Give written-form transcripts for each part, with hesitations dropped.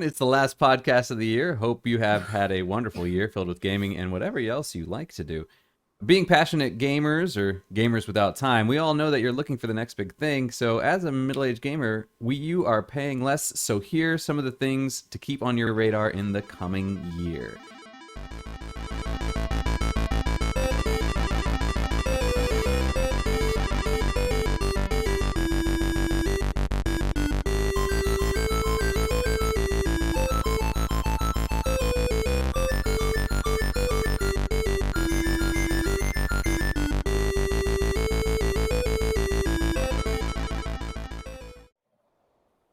It's the last podcast of the year. Hope you have had a wonderful year filled with gaming and whatever else you like to do. Being passionate gamers or gamers without time, we all know that you're looking for the next big thing. So, as a middle-aged gamer, you are paying less. So, here are some of the things to keep on your radar in the coming year.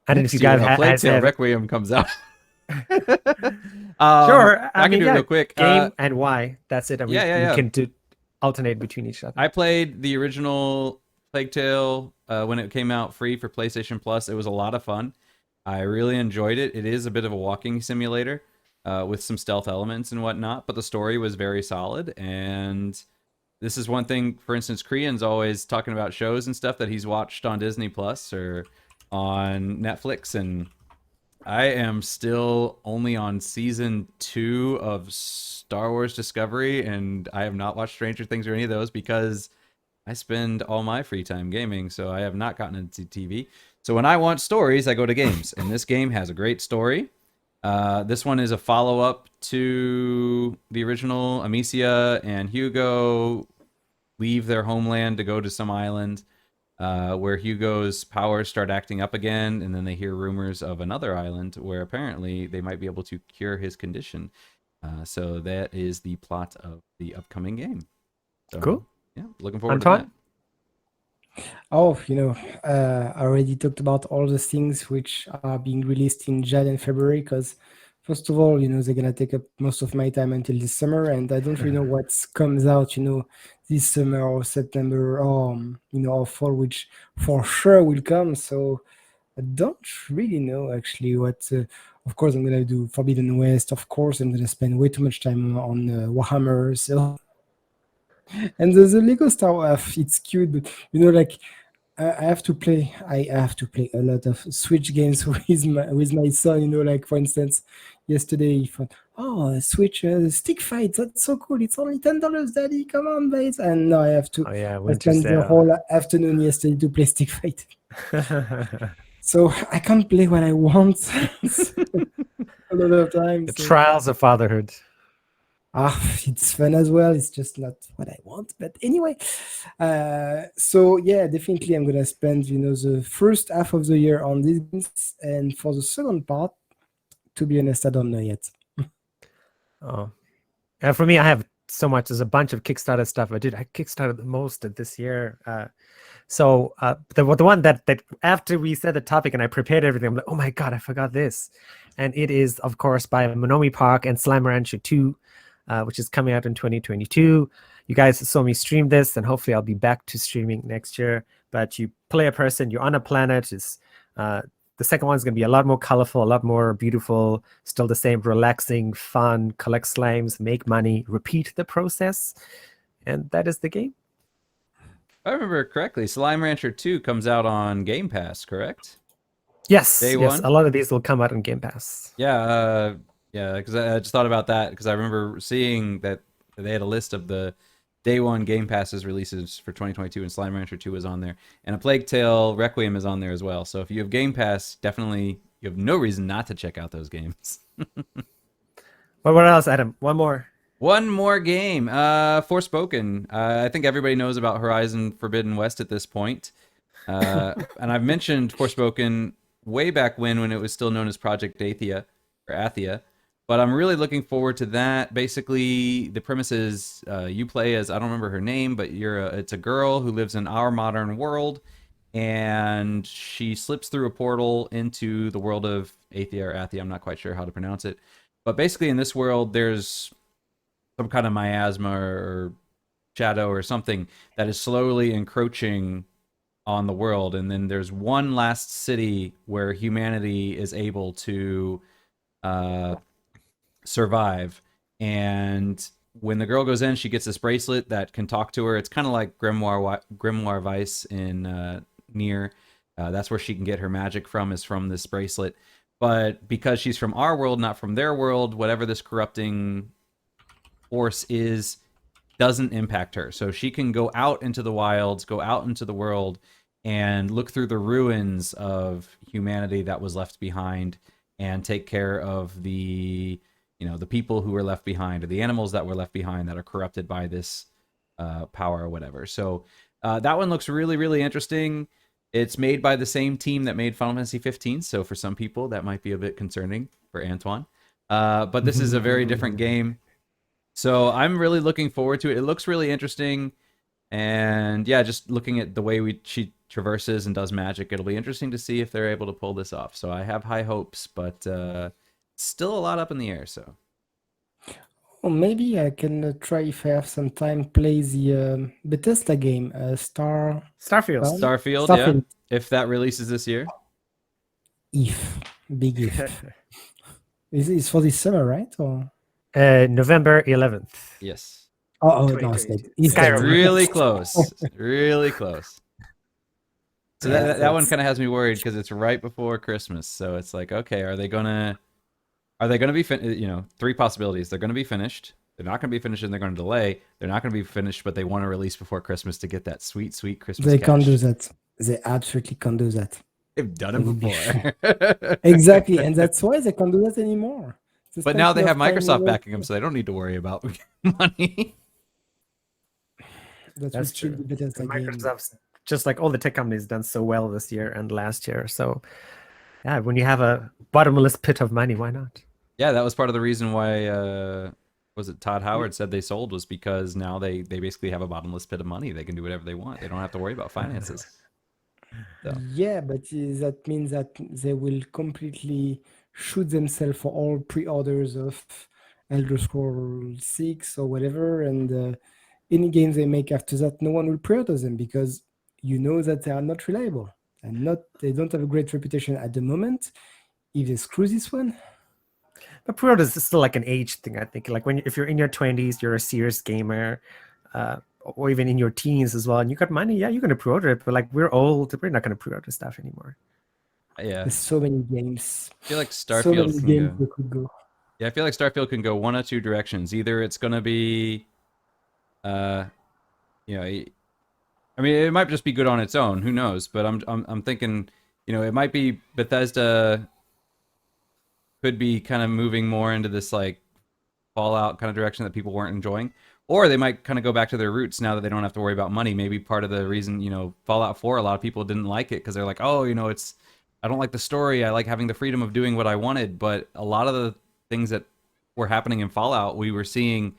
I don't know if Next you year, guys A Plague has Tale have Requiem comes out. sure. I I can mean, do it yeah, real quick. game and why. That's it, and Yeah, yeah, we yeah. can do alternate between each other. I played the original Plague Tale when it came out free for PlayStation Plus. It was a lot of fun. I really enjoyed it. It is a bit of a walking simulator with some stealth elements and whatnot, but the story was very solid. And this is one thing, for instance, Crian's always talking about shows and stuff that he's watched on Disney Plus or on Netflix, and I am still only on season 2 of Star Wars Discovery, and I have not watched Stranger Things or any of those because I spend all my free time gaming, so I have not gotten into TV. So when I want stories, I go to games, and this game has a great story. This one is a follow-up to the original. Amicia and Hugo leave their homeland to go to some island where Hugo's powers start acting up again, and then they hear rumors of another island where apparently they might be able to cure his condition. So that is the plot of the upcoming game. So, Cool. yeah, looking forward to that. Antoine? Oh, I already talked about all the things which are being released in Jan and February because, first of all, they're gonna take up most of my time until this summer, and I don't really know what comes out, this summer or September or or fall, which for sure will come. So I don't really know actually what. Of course, I'm gonna do Forbidden West. Of course, I'm gonna spend way too much time on Warhammer. So and the Lego Star Wars, it's cute, but like I have to play. I have to play a lot of Switch games with my son. Like for instance, yesterday he thought, "Oh, Switch stick fight. That's so cool. It's only $10, Daddy. Come on, buy it." And now I have to. Oh yeah, I winter spent the sale. whole afternoon yesterday to play stick fight. So I can't play what I want a lot of times. The trials of fatherhood. It's fun as well. It's just not what I want. But anyway, so yeah, definitely I'm gonna spend the first half of the year on these games, and for the second part, to be honest, I don't know yet. Oh, and for me, I have so much. There's a bunch of Kickstarter stuff I did. I kickstarted the most this year. So the one that after we said the topic and I prepared everything, I'm like, oh my god, I forgot this, and it is of course by Monomi Park and Slime Rancher 2, which is coming out in 2022. You guys saw me stream this, and hopefully I'll be back to streaming next year. But you play a person, you're on a planet. The second one is going to be a lot more colorful, a lot more beautiful, still the same relaxing, fun, collect slimes, make money, repeat the process, and that is the game. If I remember correctly, Slime Rancher 2 comes out on Game Pass, correct? Yes, Day yes. one? A lot of these will come out on Game Pass. Yeah, because I just thought about that because I remember seeing that they had a list of the Day 1 Game Passes releases for 2022, and Slime Rancher 2 is on there. And A Plague Tale Requiem is on there as well. So if you have Game Pass, definitely you have no reason not to check out those games. But what else, Adam? One more. One more game, Forspoken. I think everybody knows about Horizon Forbidden West at this point. And I've mentioned Forspoken way back when it was still known as Project Athia, or Athia. But I'm really looking forward to that. Basically, the premise is you play as, I don't remember her name, but it's a girl who lives in our modern world, and she slips through a portal into the world of Athia or Athia. I'm not quite sure how to pronounce it. But basically, in this world, there's some kind of miasma or shadow or something that is slowly encroaching on the world. And then there's one last city where humanity is able to survive. And when the girl goes in, she gets this bracelet that can talk to her. It's kind of like Grimoire Weiss in Nier. That's where she can get her magic from, is from this bracelet. but because she's from our world, not from their world, whatever this corrupting force is doesn't impact her. So she can go out into the wilds, go out into the world, and look through the ruins of humanity that was left behind and take care of the the people who were left behind, or the animals that were left behind that are corrupted by this power or whatever. So that one looks really, really interesting. It's made by the same team that made Final Fantasy 15, so for some people that might be a bit concerning for Antoine. But this is a very different game. So I'm really looking forward to it. It looks really interesting. And yeah, just looking at the way she traverses and does magic, it'll be interesting to see if they're able to pull this off. So I have high hopes, but still a lot up in the air. So Or maybe I can try, if I have some time, play the Bethesda game, Starfield. Starfield, yeah, Starfield. if that releases this year. If. Big if. It's for this summer, right? Or November 11th. Yes. no, it's like Skyrim. Really close. Really close. So that one kind of has me worried because it's right before Christmas. So it's like, okay, are they gonna be three possibilities. They're gonna be finished. They're not gonna be finished, and they're gonna delay. They're not gonna be finished, but they want to release before Christmas to get that sweet, sweet Christmas. They cash. can't do that. They absolutely can't do that. They've done it before. Exactly, and that's why they can't do that anymore. But now they have Microsoft backing them, so they don't need to worry about money. That's true. Microsoft's, just like all the tech companies, done so well this year and last year. So yeah, when you have a bottomless pit of money, why not? Yeah, that was part of the reason why was it Todd Howard said they sold, was because now they basically have a bottomless pit of money. They can do whatever they want. They don't have to worry about finances. So. Yeah, but that means that they will completely shoot themselves for all pre-orders of Elder Scrolls 6 or whatever, and any games they make after that, no one will pre-order them because that they are not reliable and they don't have a great reputation at the moment. If they screw this one. But pre-orders is still like an age thing, I think. Like if you're in your 20s, you're a serious gamer, or even in your teens as well, and you got money, yeah, you're gonna pre-order it. But like we're old, we're not gonna pre-order stuff anymore. Yeah, there's so many games. I feel like Starfield could go. Yeah, I feel like Starfield can go one of two directions. Either it's gonna be, I mean, it might just be good on its own. Who knows? But I'm thinking, it might be Bethesda could be kind of moving more into this like Fallout kind of direction that people weren't enjoying. Or they might kind of go back to their roots now that they don't have to worry about money. Maybe part of the reason, Fallout 4, a lot of people didn't like it because they're like, oh, I don't like the story. I like having the freedom of doing what I wanted. But a lot of the things that were happening in Fallout, we were seeing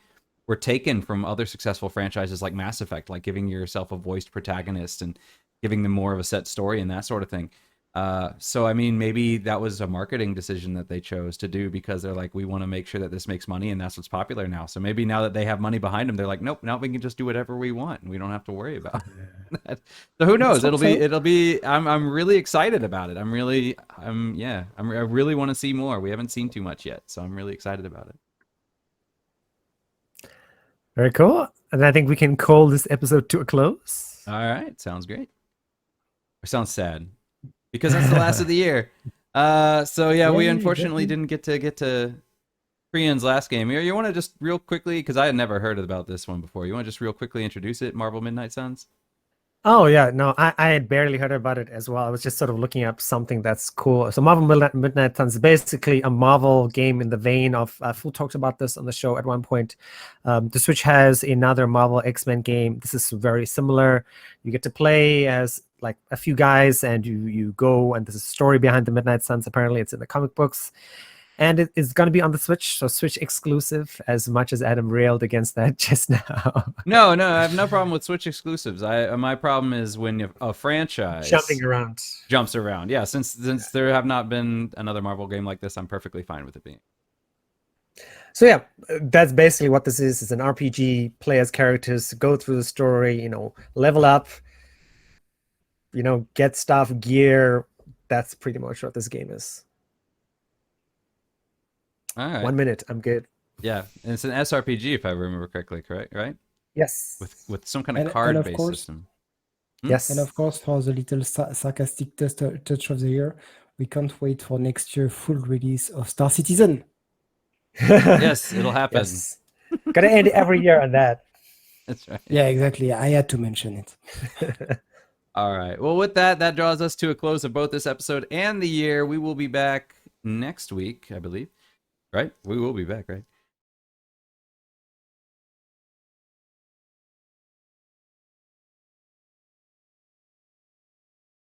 were taken from other successful franchises like Mass Effect, like giving yourself a voiced protagonist and giving them more of a set story and that sort of thing. So, I mean, maybe that was a marketing decision that they chose to do because they're like, we want to make sure that this makes money and that's what's popular now. So maybe now that they have money behind them, they're like, nope, now we can just do whatever we want and we don't have to worry about that. So who knows? It'll be, I'm really excited about it. I really want to see more. We haven't seen too much yet. So I'm really excited about it. Very cool. And I think we can call this episode to a close. All right. Sounds great. Or sounds sad. Because that's the last of the year. So yeah, we unfortunately didn't get to Crian's last game. You want to just real quickly, because I had never heard about this one before. You want to just real quickly introduce it, Marvel Midnight Suns? Oh yeah, no, I had barely heard about it as well. I was just sort of looking up something that's cool. So Marvel Midnight Suns is basically a Marvel game in the vein of, Fool talked about this on the show at one point. The Switch has another Marvel X-Men game. This is very similar. You get to play as like a few guys and you go, and there's a story behind the Midnight Suns. Apparently it's in the comic books. And it is going to be on the Switch, so Switch exclusive, as much as Adam railed against that just now. No, I have no problem with Switch exclusives. My problem is when a franchise jumps around. Yeah, since there have not been another Marvel game like this, I'm perfectly fine with it being. So yeah, that's basically what this is. It's an RPG, play as characters, go through the story, level up, get stuff, gear. That's pretty much what this game is. All right. 1 minute, I'm good. Yeah, and it's an SRPG if I remember correctly, correct? Right? Yes. With some kind of card-based system. Yes. And of course, for the little sarcastic touch of the year, we can't wait for next year full release of Star Citizen. Yes, it'll happen. Yes. Gotta end every year on that. That's right. Yeah, exactly. I had to mention it. All right. Well, with that, that draws us to a close of both this episode and the year. We will be back next week, I believe. Right? We will be back, right?